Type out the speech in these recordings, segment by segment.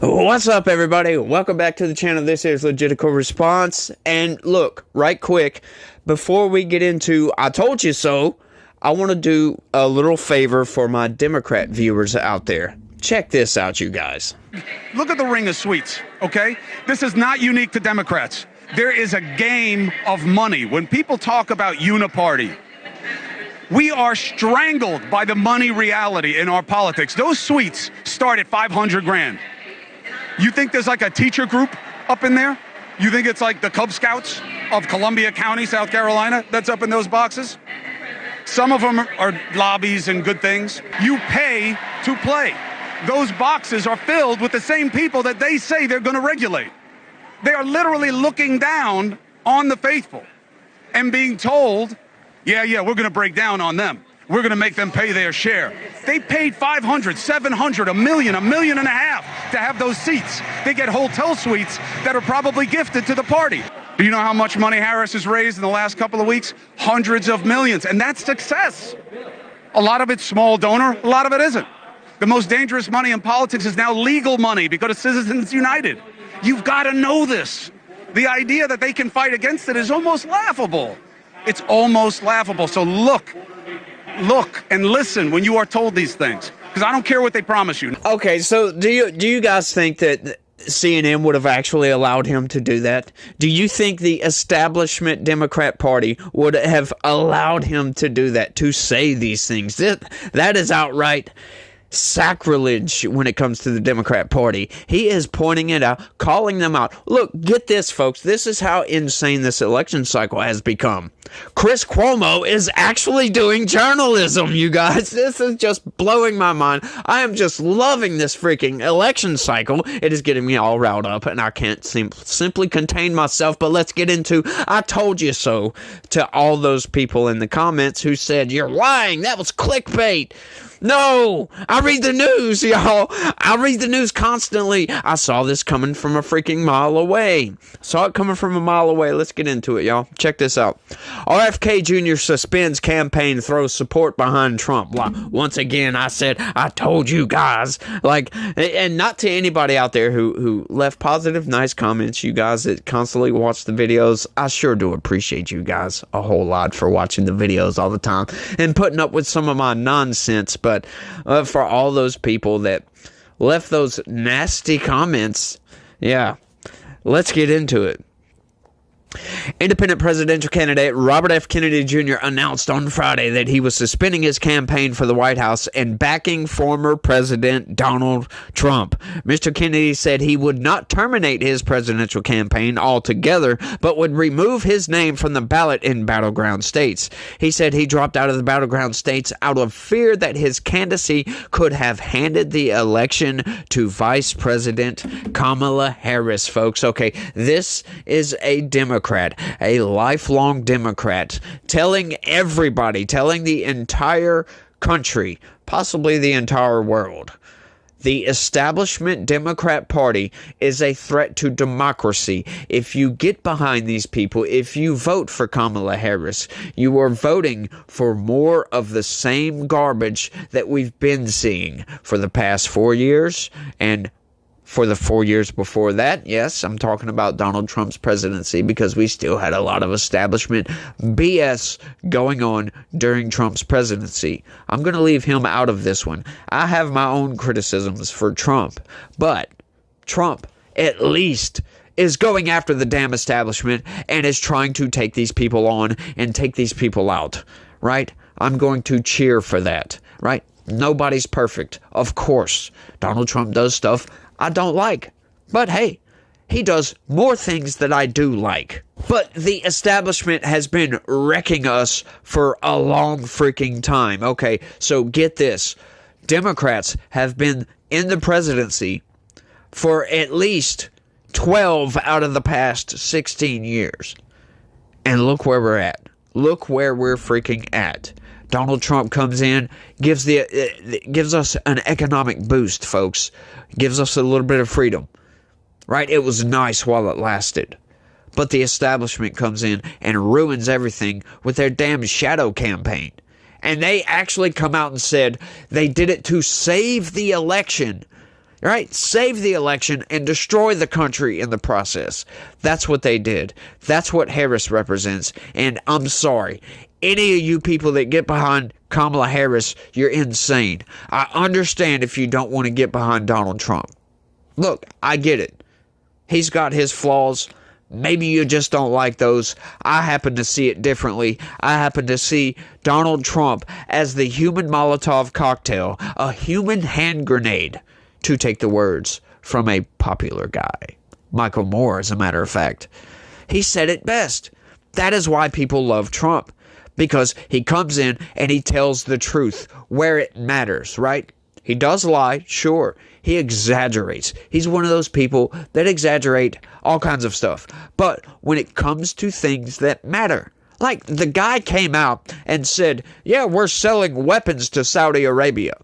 What's up, everybody? Welcome back to the channel. This is Legitical Response. And look, right quick, before we get into I Told You So, I want to do a little favor for my Democrat viewers out there. Check this out, you guys. Look at the ring of sweets, okay? This is not unique to Democrats. There is a game of money. When people talk about uniparty, we are strangled by the money reality in our politics. Those sweets start at 500 grand. You think there's like a teacher group up in there? You think it's like the Cub Scouts of Columbia County, South Carolina, that's up in those boxes? Some of them are lobbies and good things. You pay to play. Those boxes are filled with the same people that they say they're going to regulate. They are literally looking down on the faithful and being told, yeah, we're going to break down on them. We're going to make them pay their share. They paid $500, $700, $1 million, $1.5 million to have those seats. They get hotel suites that are probably gifted to the party. Do you know how much money Harris has raised in the last couple of weeks? Hundreds of millions, and that's success. A lot of it's small donor, a lot of it isn't. The most dangerous money in politics is now legal money because of Citizens United. You've got to know this. The idea that they can fight against it is almost laughable. It's almost laughable. So look and listen when you are told these things, because I don't care what they promise you. Okay, so do you guys think that CNN would have actually allowed him to do that? Do you think the establishment Democrat Party would have allowed him to do that, to say these things? That is outright sacrilege when it comes to the Democrat Party. He is pointing it out, calling them out. Look, get this, folks. This is how insane this election cycle has become. Chris Cuomo is actually doing journalism, you guys. This is just blowing my mind. I am just loving this freaking election cycle. It is getting me all riled up, and I can't simply contain myself. But let's get into I Told You So to all those people in the comments who said, "You're lying. That was clickbait." No, I read the news, y'all. I read the news constantly. I saw this coming from a freaking mile away. Saw it coming from a mile away. Let's get into it, y'all. Check this out. RFK Jr. suspends campaign, throws support behind Trump. Once again, I said, I told you guys. And not to anybody out there who left positive, nice comments. You guys that constantly watch the videos, I sure do appreciate you guys a whole lot for watching the videos all the time and putting up with some of my nonsense. But for all those people that left those nasty comments, yeah, let's get into it. Independent presidential candidate Robert F. Kennedy Jr. announced on Friday that he was suspending his campaign for the White House and backing former President Donald Trump. Mr. Kennedy said he would not terminate his presidential campaign altogether, but would remove his name from the ballot in battleground states. He said he dropped out of the battleground states out of fear that his candidacy could have handed the election to Vice President Kamala Harris, folks. Okay, this is a Democrat, a lifelong Democrat, telling everybody, telling the entire country, possibly the entire world, the establishment Democrat Party is a threat to democracy. If you get behind these people, if you vote for Kamala Harris, you are voting for more of the same garbage that we've been seeing for the past 4 years and for the 4 years before that. Yes, I'm talking about Donald Trump's presidency, because we still had a lot of establishment BS going on during Trump's presidency. I'm going to leave him out of this one. I have my own criticisms for Trump, but Trump at least is going after the damn establishment and is trying to take these people on and take these people out, right? I'm going to cheer for that, right? Nobody's perfect. Of course, Donald Trump does stuff I don't like. But hey, he does more things that I do like. But the establishment has been wrecking us for a long freaking time. Okay, so get this. Democrats have been in the presidency for at least 12 out of the past 16 years. And look where we're at. Look where we're freaking at. Donald Trump comes in, gives us an economic boost, folks. Gives us a little bit of freedom, right? It was nice while it lasted. But the establishment comes in and ruins everything with their damn shadow campaign. And they actually come out and said they did it to save the election. right? Save the election and destroy the country in the process. That's what they did. That's what Harris represents. And I'm sorry, any of you people that get behind Kamala Harris, you're insane. I understand if you don't want to get behind Donald Trump. Look, I get it. He's got his flaws. Maybe you just don't like those. I happen to see it differently. I happen to see Donald Trump as the human Molotov cocktail, a human hand grenade, to take the words from a popular guy. Michael Moore, as a matter of fact. He said it best. That is why people love Trump. Because he comes in and he tells the truth where it matters, right? He does lie, sure. He exaggerates. He's one of those people that exaggerate all kinds of stuff. But when it comes to things that matter, like the guy came out and said, yeah, we're selling weapons to Saudi Arabia.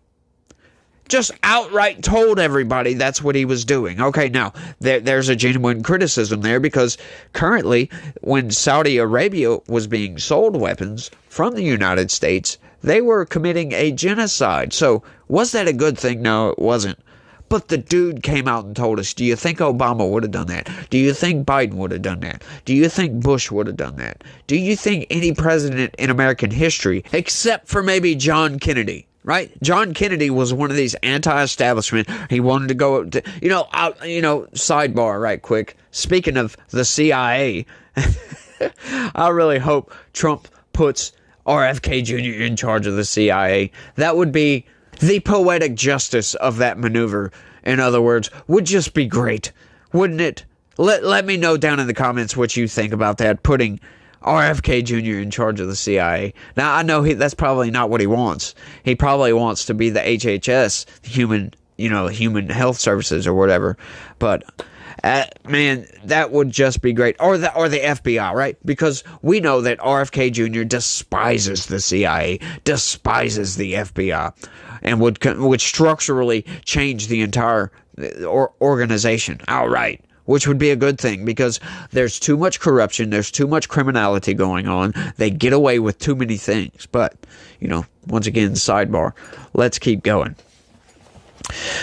Just outright told everybody that's what he was doing. Okay, now, there's a genuine criticism there because currently, when Saudi Arabia was being sold weapons from the United States, they were committing a genocide. So, was that a good thing? No, it wasn't. But the dude came out and told us, do you think Obama would have done that? Do you think Biden would have done that? Do you think Bush would have done that? Do you think any president in American history, except for maybe John Kennedy, right? John Kennedy was one of these anti-establishment. He wanted to go to, sidebar right quick. Speaking of the CIA, I really hope Trump puts RFK Jr. in charge of the CIA. That would be the poetic justice of that maneuver. In other words, would just be great, wouldn't it? Let me know down in the comments what you think about that, putting RFK Jr. in charge of the CIA. Now, I know that's probably not what he wants. He probably wants to be the HHS, Human Health Services or whatever. But, man, that would just be great. Or the FBI, right? Because we know that RFK Jr. despises the CIA, despises the FBI, and would structurally change the entire organization outright. Which would be a good thing because there's too much corruption, there's too much criminality going on. They get away with too many things. But, once again, sidebar. Let's keep going.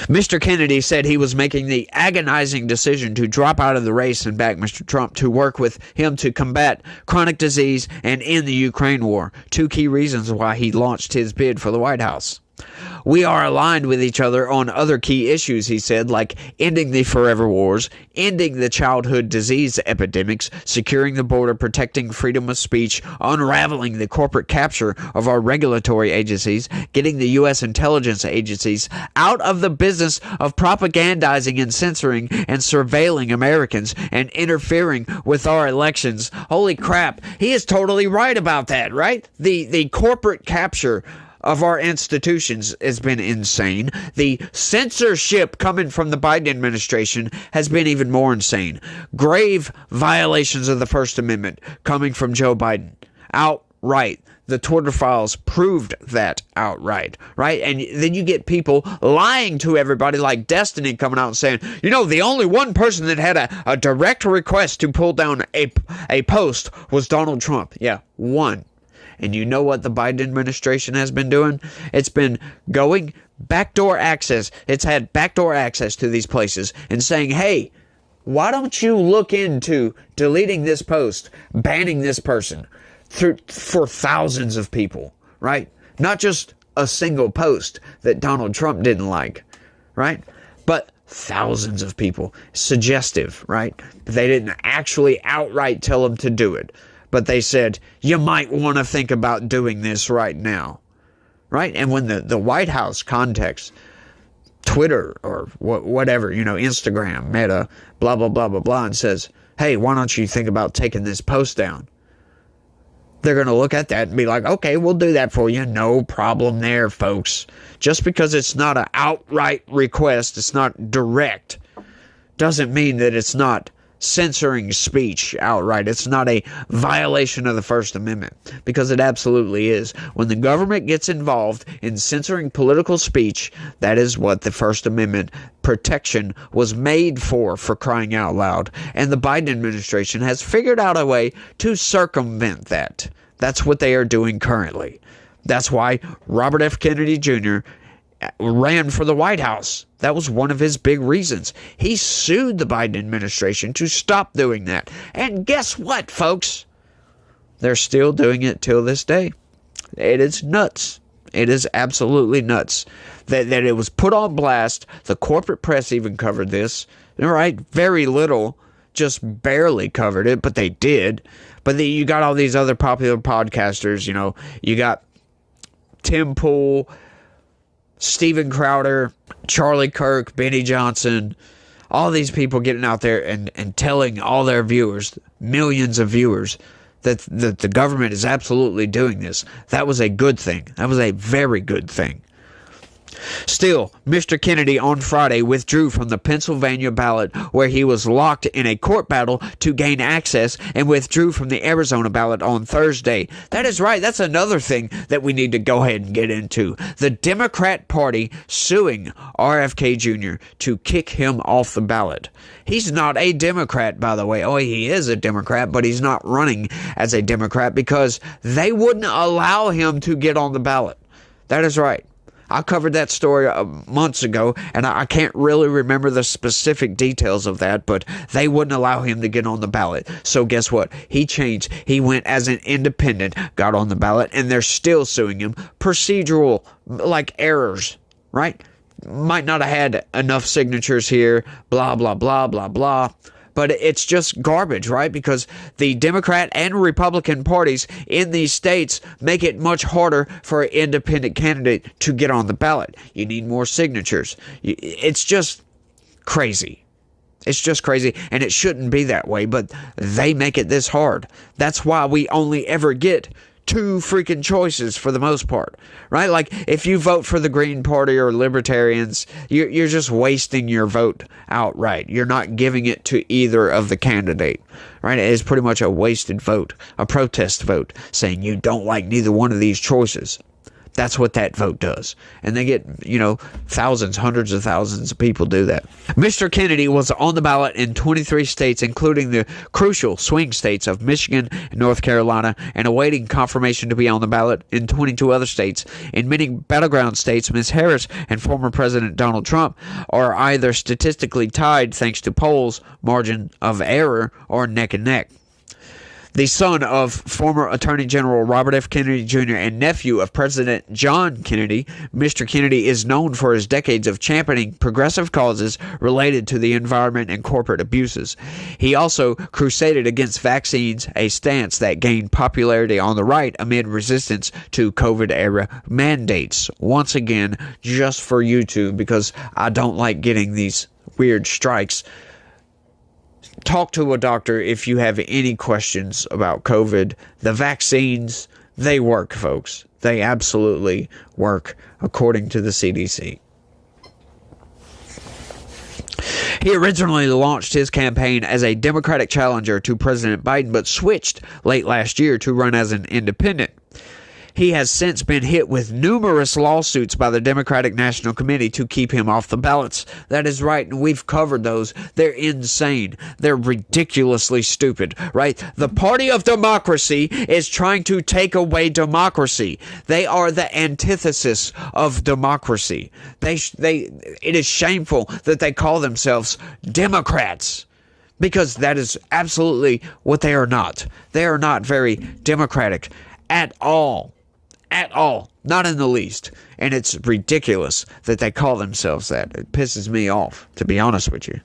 Mr. Kennedy said he was making the agonizing decision to drop out of the race and back Mr. Trump to work with him to combat chronic disease and end the Ukraine war. Two key reasons why he launched his bid for the White House. We are aligned with each other on other key issues, he said, like ending the forever wars, ending the childhood disease epidemics, securing the border, protecting freedom of speech, unraveling the corporate capture of our regulatory agencies, getting the U.S. intelligence agencies out of the business of propagandizing and censoring and surveilling Americans and interfering with our elections. Holy crap, he is totally right about that, right? The corporate capture of our institutions has been insane. The censorship coming from the Biden administration has been even more insane. Grave violations of the First Amendment coming from Joe Biden. Outright. The Twitter files proved that outright, right? And then you get people lying to everybody like Destiny coming out and saying, the only one person that had a direct request to pull down a post was Donald Trump. Yeah, one. And you know what the Biden administration has been doing? It's been going backdoor access. It's had backdoor access to these places and saying, hey, why don't you look into deleting this post, banning this person for thousands of people, right? Not just a single post that Donald Trump didn't like, right? But thousands of people. Suggestive, right? They didn't actually outright tell them to do it. But they said, you might want to think about doing this right now. Right? And when the White House contacts Twitter or whatever, Instagram, Meta, blah, blah, blah, blah, blah, and says, hey, why don't you think about taking this post down? They're going to look at that and be like, okay, we'll do that for you. No problem there, folks. Just because it's not an outright request, it's not direct, doesn't mean that it's not censoring speech outright. It's not a violation of the First Amendment, because it absolutely is. When the government gets involved in censoring political speech, that is what the First Amendment protection was made for crying out loud. And the Biden administration has figured out a way to circumvent that. That's what they are doing currently. That's why Robert F. Kennedy Jr. ran for the White House. That was one of his big reasons. He sued the Biden administration to stop doing that. And guess what, folks? They're still doing it till this day. It is nuts. It is absolutely nuts that it was put on blast. The corporate press even covered this. All right, very little, just barely covered it, but they did. But you got all these other popular podcasters, you know. You got Tim Pool, Steven Crowder, Charlie Kirk, Benny Johnson, all these people getting out there and telling all their viewers, millions of viewers, that the government is absolutely doing this. That was a good thing. That was a very good thing. Still, Mr. Kennedy on Friday withdrew from the Pennsylvania ballot where he was locked in a court battle to gain access, and withdrew from the Arizona ballot on Thursday. That is right. That's another thing that we need to go ahead and get into. The Democrat Party suing RFK Jr. to kick him off the ballot. He's not a Democrat, by the way. Oh, he is a Democrat, but he's not running as a Democrat because they wouldn't allow him to get on the ballot. That is right. I covered that story months ago, and I can't really remember the specific details of that, but they wouldn't allow him to get on the ballot. So guess what? He changed. He went as an independent, got on the ballot, and they're still suing him. Procedural, like errors, right? Might not have had enough signatures here, blah, blah, blah, blah, blah. But it's just garbage, right? Because the Democrat and Republican parties in these states make it much harder for an independent candidate to get on the ballot. You need more signatures. It's just crazy. It's just crazy, and it shouldn't be that way, but they make it this hard. That's why we only ever get two freaking choices for the most part, right? Like, if you vote for the Green Party or Libertarians, you're just wasting your vote outright. You're not giving it to either of the candidate, right? It is pretty much a wasted vote, a protest vote, saying you don't like neither one of these choices. That's what that vote does. And they get, thousands, hundreds of thousands of people do that. Mr. Kennedy was on the ballot in 23 states, including the crucial swing states of Michigan and North Carolina, and awaiting confirmation to be on the ballot in 22 other states. In many battleground states, Ms. Harris and former President Donald Trump are either statistically tied thanks to polls, margin of error, or neck and neck. The son of former Attorney General Robert F. Kennedy Jr. and nephew of President John Kennedy, Mr. Kennedy is known for his decades of championing progressive causes related to the environment and corporate abuses. He also crusaded against vaccines, a stance that gained popularity on the right amid resistance to COVID-era mandates. Once again, just for YouTube, because I don't like getting these weird strikes. Talk to a doctor if you have any questions about COVID. The vaccines, they work, folks. They absolutely work, according to the CDC. He originally launched his campaign as a Democratic challenger to President Biden, but switched late last year to run as an independent. He has since been hit with numerous lawsuits by the Democratic National Committee to keep him off the ballots. That is right, and we've covered those. They're insane. They're ridiculously stupid, right? The party of democracy is trying to take away democracy. They are the antithesis of democracy. It is shameful that they call themselves Democrats, because that is absolutely what they are not. They are not very democratic at all. At all. Not in the least. And it's ridiculous that they call themselves that. It pisses me off, to be honest with you.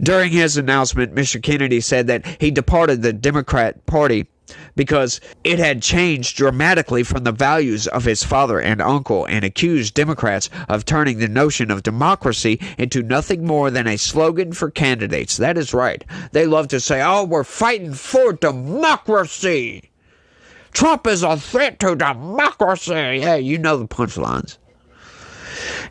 During his announcement, Mr. Kennedy said that he departed the Democrat Party because it had changed dramatically from the values of his father and uncle, and accused Democrats of turning the notion of democracy into nothing more than a slogan for candidates. That is right. They love to say, oh, we're fighting for democracy. Trump is a threat to democracy. Yeah, you know the punchlines.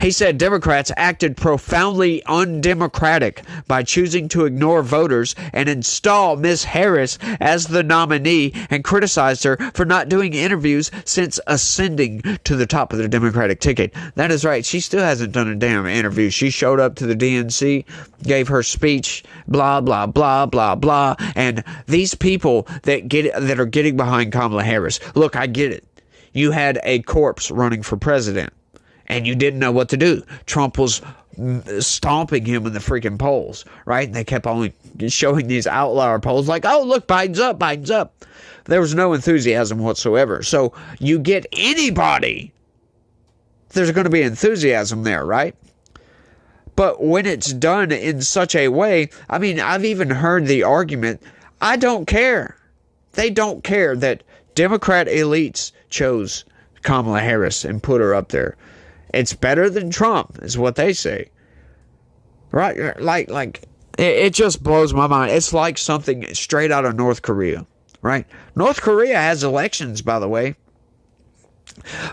He said Democrats acted profoundly undemocratic by choosing to ignore voters and install Ms. Harris as the nominee, and criticized her for not doing interviews since ascending to the top of the Democratic ticket. That is right. She still hasn't done a damn interview. She showed up to the DNC, gave her speech, blah, blah, blah, blah, blah. And these people that are getting behind Kamala Harris, look, I get it. You had a corpse running for president, and you didn't know what to do. Trump was stomping him in the freaking polls, right? And they kept only showing these outlier polls like, oh, look, Biden's up, Biden's up. There was no enthusiasm whatsoever. So you get anybody, there's going to be enthusiasm there, right? But when it's done in such a way, I mean, I've even heard the argument, I don't care. They don't care that Democrat elites chose Kamala Harris and put her up there. It's better than Trump, is what they say. Right? Like it just blows my mind. It's like something straight out of North Korea, right? North Korea has elections, by the way.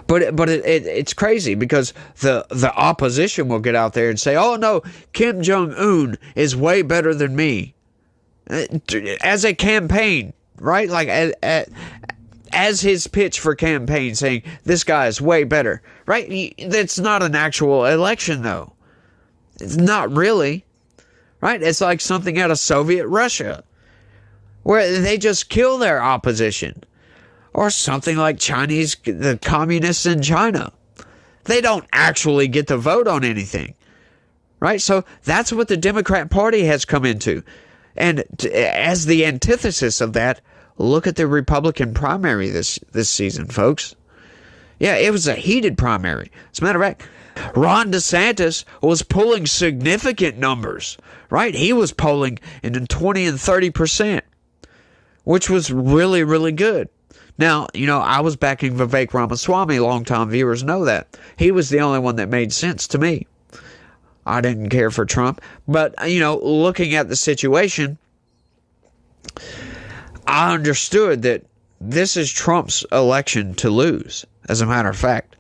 But it's crazy because the opposition will get out there and say, oh, no, Kim Jong-un is way better than me. As a campaign, right? Like as his pitch for campaign saying, this guy is way better, right? That's not an actual election, though. It's not really, right? It's like something out of Soviet Russia where they just kill their opposition. Or something like the communists in China. They don't actually get to vote on anything, right? So that's what the Democrat Party has come into. And as the antithesis of that, look at the Republican primary this season, folks. Yeah, it was a heated primary. As a matter of fact, Ron DeSantis was pulling significant numbers, right? He was polling in the 20 and 30%, which was really, really good. Now, I was backing Vivek Ramaswamy. Longtime viewers know that. He was the only one that made sense to me. I didn't care for Trump. But, looking at the situation, I understood that this is Trump's election to lose, as a matter of fact.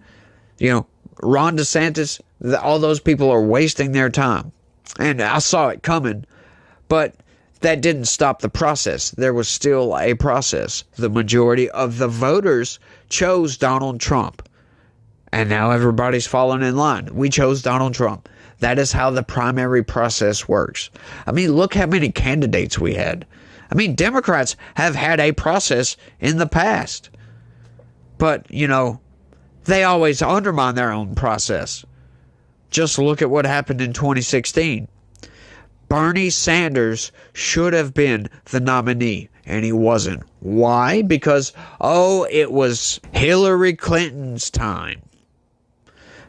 Ron DeSantis, all those people are wasting their time. And I saw it coming. But that didn't stop the process. There was still a process. The majority of the voters chose Donald Trump. And now everybody's falling in line. We chose Donald Trump. That is how the primary process works. I mean, look how many candidates we had. I mean, Democrats have had a process in the past. But, they always undermine their own process. Just look at what happened in 2016. Bernie Sanders should have been the nominee, and he wasn't. Why? Because, it was Hillary Clinton's time.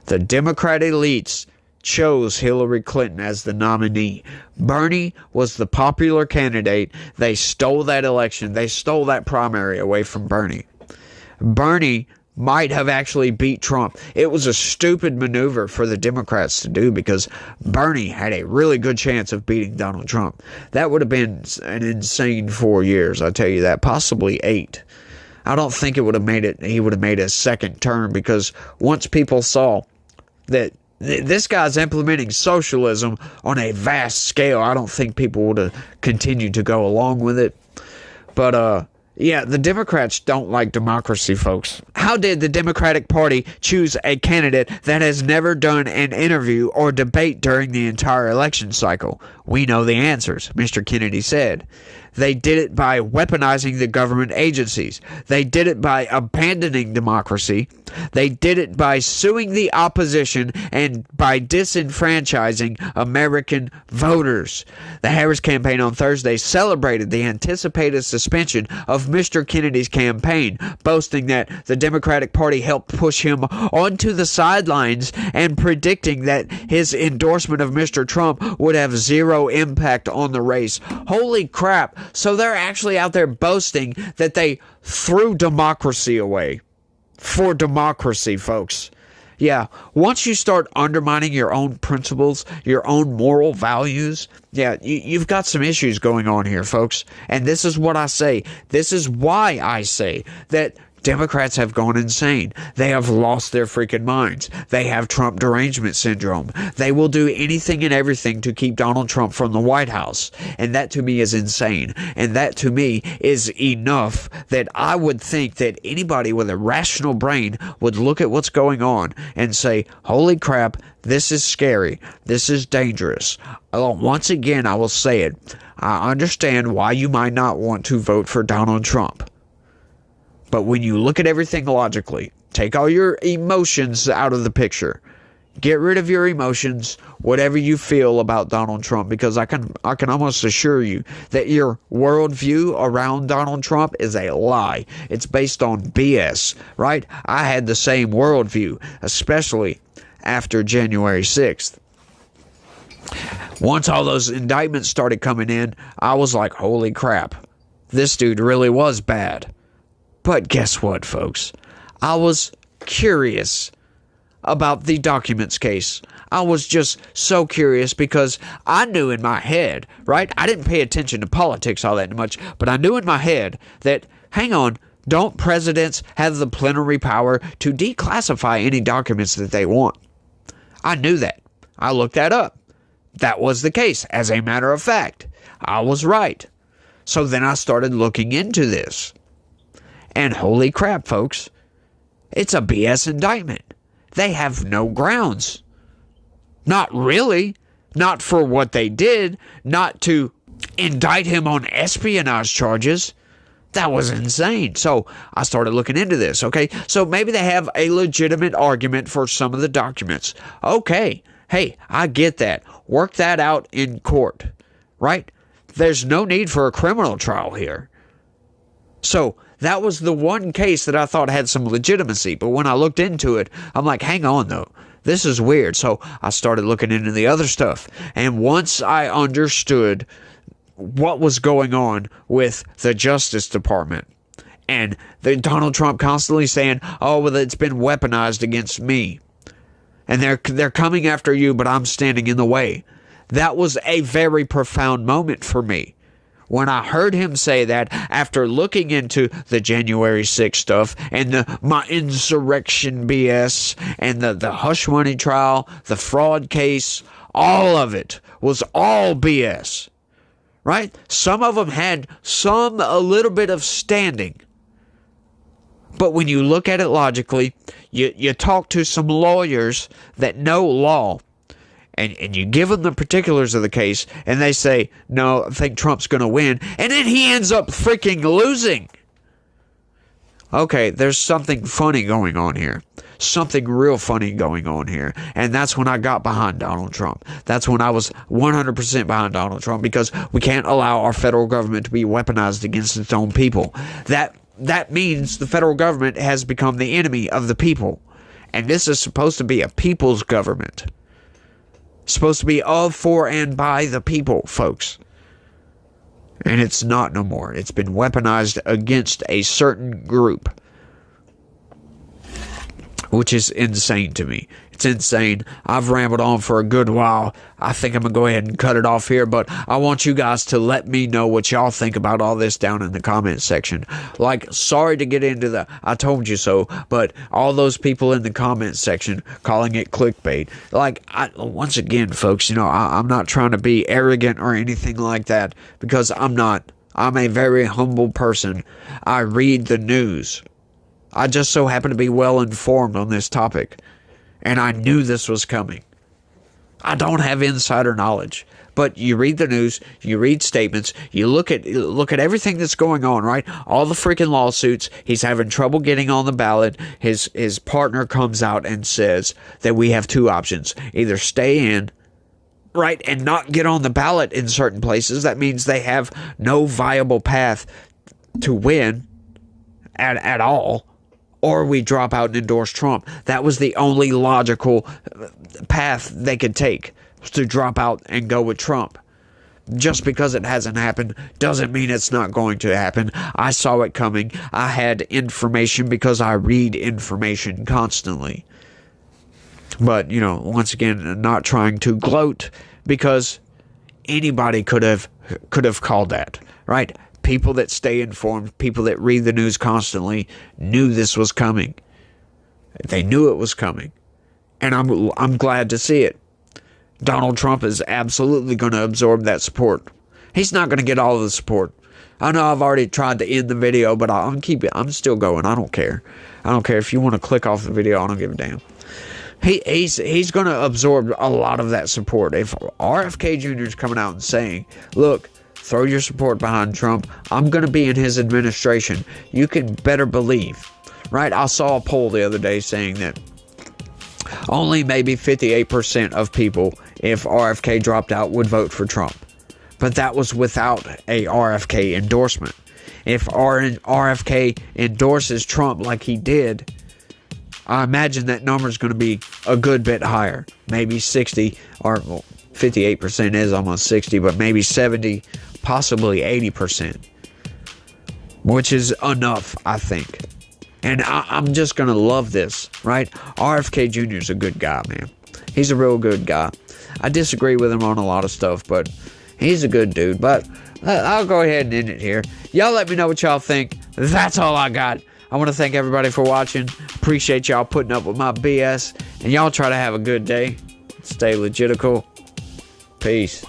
The Democrat elites chose Hillary Clinton as the nominee. Bernie was the popular candidate. They stole that election. They stole that primary away from Bernie. Bernie might have actually beat Trump. It was a stupid maneuver for the Democrats to do because Bernie had a really good chance of beating Donald Trump. That would have been an insane 4 years, I tell you that. Possibly 8. I don't think he would have made a second term because once people saw that this guy's implementing socialism on a vast scale, I don't think people would have continued to go along with it. But, yeah, the Democrats don't like democracy, folks. How did the Democratic Party choose a candidate that has never done an interview or debate during the entire election cycle? We know the answers, Mr. Kennedy said. They did it by weaponizing the government agencies. They did it by abandoning democracy. They did it by suing the opposition and by disenfranchising American voters. The Harris campaign on Thursday celebrated the anticipated suspension of Mr. Kennedy's campaign, boasting that the Democratic Party helped push him onto the sidelines and predicting that his endorsement of Mr. Trump would have zero impact on the race. Holy crap. So they're actually out there boasting that they threw democracy away. For democracy, folks. Yeah, once you start undermining your own principles, your own moral values, yeah, you've got some issues going on here, folks. And this is what I say. This is why I say that Democrats have gone insane. They have lost their freaking minds. They have Trump derangement syndrome. They will do anything and everything to keep Donald Trump from the White House. And that to me is insane. And that to me is enough that I would think that anybody with a rational brain would look at what's going on and say, holy crap, this is scary. This is dangerous. Once again, I will say it. I understand why you might not want to vote for Donald Trump. But when you look at everything logically, take all your emotions out of the picture, get rid of your emotions, whatever you feel about Donald Trump, because I can almost assure you that your worldview around Donald Trump is a lie. It's based on BS, right? I had the same worldview, especially after January 6th. Once all those indictments started coming in, I was like, holy crap, this dude really was bad. But guess what, folks? I was curious about the documents case. I was just so curious because I knew in my head, right? I didn't pay attention to politics all that much, but I knew in my head that, hang on, don't presidents have the plenary power to declassify any documents that they want? I knew that. I looked that up. That was the case. As a matter of fact, I was right. So then I started looking into this. And holy crap, folks, it's a BS indictment. They have no grounds. Not really. Not for what they did. Not to indict him on espionage charges. That was insane. So I started looking into this, okay? So maybe they have a legitimate argument for some of the documents. Okay. Hey, I get that. Work that out in court, right? There's no need for a criminal trial here. So that was the one case that I thought had some legitimacy. But when I looked into it, I'm like, hang on, though. This is weird. So I started looking into the other stuff. And once I understood what was going on with the Justice Department and Donald Trump constantly saying, oh, well, it's been weaponized against me. And they're coming after you, but I'm standing in the way. That was a very profound moment for me. When I heard him say that, after looking into the January 6th stuff and my insurrection BS and the hush money trial, the fraud case, all of it was all BS. Right? Some of them had a little bit of standing. But when you look at it logically, you talk to some lawyers that know law, and you give them the particulars of the case, and they say, no, I think Trump's going to win, and then he ends up freaking losing. Okay, there's something funny going on here. Something real funny going on here. And that's when I got behind Donald Trump. That's when I was 100% behind Donald Trump, because we can't allow our federal government to be weaponized against its own people. That means the federal government has become the enemy of the people. And this is supposed to be a people's government. Supposed to be of, for, and by the people, folks. And it's not no more. It's been weaponized against a certain group. Which is insane to me. It's insane. I've rambled on for a good while. I think I'm going to go ahead and cut it off here. But I want you guys to let me know what y'all think about all this down in the comment section. Like, sorry to get into the I told you so, but all those people in the comment section calling it clickbait. Like, once again, folks, I'm not trying to be arrogant or anything like that, because I'm not. I'm a very humble person. I read the news. I just so happen to be well informed on this topic. And I knew this was coming. I don't have insider knowledge. But you read the news, you read statements, you look at everything that's going on, right? All the freaking lawsuits. He's having trouble getting on the ballot. His partner comes out and says that we have two options. Either stay in, right, and not get on the ballot in certain places. That means they have no viable path to win at all. Or we drop out and endorse Trump. That was the only logical path they could take, was to drop out and go with Trump. Just because it hasn't happened doesn't mean it's not going to happen. I saw it coming. I had information because I read information constantly. But, once again, not trying to gloat, because anybody could have called that, right? People that stay informed, people that read the news constantly, knew this was coming. They knew it was coming. And I'm glad to see it. Donald Trump is absolutely going to absorb that support. He's not going to get all of the support. I know I've already tried to end the video, but I'm still going. I don't care. I don't care if you want to click off the video. I don't give a damn. He's going to absorb a lot of that support. If RFK Jr. is coming out and saying, look, throw your support behind Trump, I'm going to be in his administration, you can better believe, right? I saw a poll the other day saying that only maybe 58% of people, if RFK dropped out, would vote for Trump. But that was without a RFK endorsement. If RFK endorses Trump like he did, I imagine that number is going to be a good bit higher. Maybe 60, or 58% is almost 60, but maybe 70, possibly 80%. Which is enough, I think. And I'm just going to love this, right? RFK Jr. is a good guy, man. He's a real good guy. I disagree with him on a lot of stuff, but he's a good dude. But I'll go ahead and end it here. Y'all let me know what y'all think. That's all I got. I want to thank everybody for watching. Appreciate y'all putting up with my BS. And y'all try to have a good day. Stay legitical. Peace.